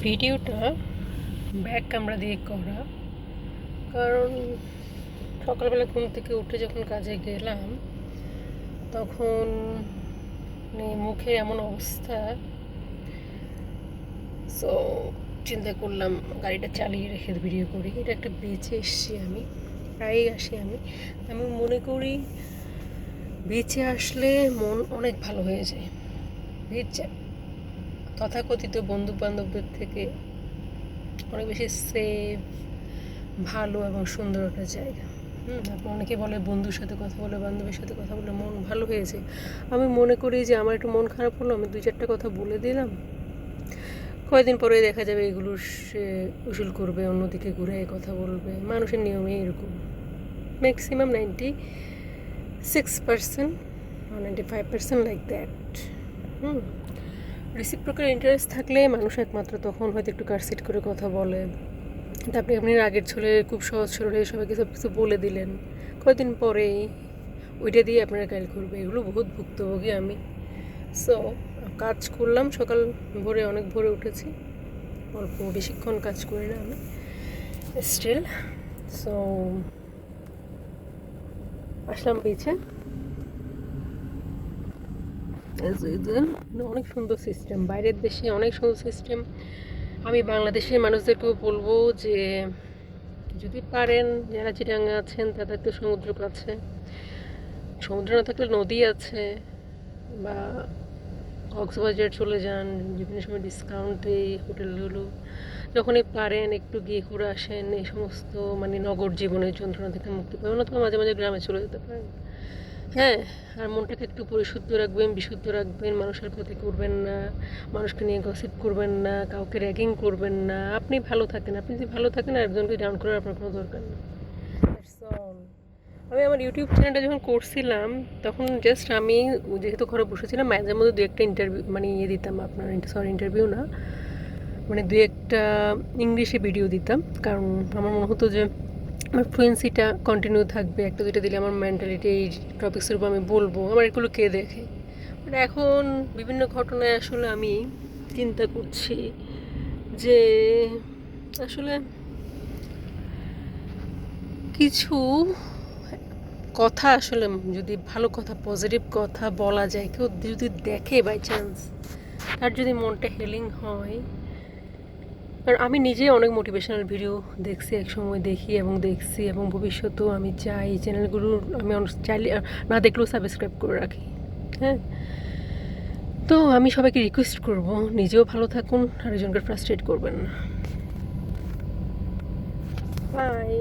ভিডিওটা back camera দিয়ে করা, কারণ সকালবেলা ঘুম থেকে উঠে যখন কাজে গেলাম তখন মুখে এমন অবস্থা, সো চিন্তা করলাম গাড়িটা চালিয়ে রেখে ভিডিও করি। এটা একটা বিচে এসছি, আমি প্রায়ই আসি। আমি মনে করি বিচে আসলে মন অনেক ভালো হয়ে যায়। বিচ তথাকথিত বন্ধু বান্ধবদের থেকে অনেক বেশি সেফ, ভালো এবং সুন্দর একটা জায়গা। আপনি অনেকে বলে বন্ধুর সাথে কথা বলে, বান্ধবীর সাথে কথা বলে মন ভালো হয়েছে। আমি মনে করি যে আমার একটু মন খারাপ হলো, আমি 2-4টা কথা বলে দিলাম, কয়েকদিন পরে দেখা যাবে এগুলো সে উসুল করবে, অন্যদিকে ঘুরে কথা বলবে। মানুষের নিয়মে এরকম। Maximum 96% 95% like that. Reciprocal interest থাকলে মানুষ একমাত্র তখন হয়তো একটু কারসিট করে কথা বলে। আপনি আপনার আগের ছেলে খুব সহজ সরল সবাইকে সব কিছু বলে দিলেন, কয়েকদিন পরেই ওইটা দিয়ে আপনারা গাইল করবে। এগুলো বহুত ভুক্তভোগী আমি। সো কাজ করলাম, সকাল ভোরে, অনেক ভোরে উঠেছি, অল্প বেশিক্ষণ কাজ করি না আমি স্টিল। সো আসলাম বিচে। অনেক সুন্দর সিস্টেম, বাইরের দেশে অনেক সুন্দর সিস্টেম। আমি বাংলাদেশের মানুষদেরকেও বলবো যে যদি পারেন, যারা চিটাঙ্গা আছেন তাদের তো সমুদ্র কাছে, সমুদ্র না থাকলে নদী আছে, বা কক্সবাজার চলে যান, বিভিন্ন সময় ডিসকাউন্টে হোটেলগুলো। যখনই পারেন একটু গিয়ে ঘুরে আসেন, এই সমস্ত নগর জীবনের যন্ত্রণা থেকে মুক্তি পাবেন। অথবা মাঝে মাঝে গ্রামে চলে যেতে পারেন। হ্যাঁ, আর মনটাকে একটু পরিশুদ্ধ রাখবেন, বিশুদ্ধ রাখবেন, মানুষের ক্ষতি করবেন না, মানুষকে নিয়ে গসিপ করবেন না, কাউকে র্যাগিং করবেন না। আপনি ভালো থাকেন, আপনি যদি ভালো থাকেন আর একজনকে ডাউন করার আপনার কোনো দরকার নেই। That's all. আমি আমার ইউটিউব চ্যানেলটা যখন করছিলাম তখন জাস্ট আমি যেহেতু ঘরে বসেছিলাম, মাঝে মধ্যে 2-1টা ইন্টারভিউ দিতাম, আপনার ইন্টারভিউ না, 2-1টা ইংলিশে ভিডিও দিতাম। কারণ আমার মনে হতো যে আমার ফ্লুয়েন্সিটা কন্টিনিউ থাকবে, 1-2টা দিলে আমার মেন্টালিটি এই টপিক্সের উপর আমি বলবো, আমার এগুলো কে দেখে। বাট এখন বিভিন্ন ঘটনায় আসলে আমি চিন্তা করছি যে আসলে কিছু কথা আসলে যদি ভালো কথা, পজিটিভ কথা বলা যায়, কেউ যদি দেখে বাই চান্স, তার যদি মনটা হিলিং হয়। কারণ আমি নিজে অনেক মোটিভেশনাল ভিডিও দেখছি, এক সময় দেখি এবং দেখছি, এবং ভবিষ্যতেও আমি চাই চ্যানেলগুলো আমি চাইলে না দেখলেও সাবস্ক্রাইব করে রাখি। হ্যাঁ, তো আমি সবাইকে রিকোয়েস্ট করব, নিজেও ভালো থাকুন, আরেকজনকে ফ্রাস্ট্রেট করবেন না। বাই।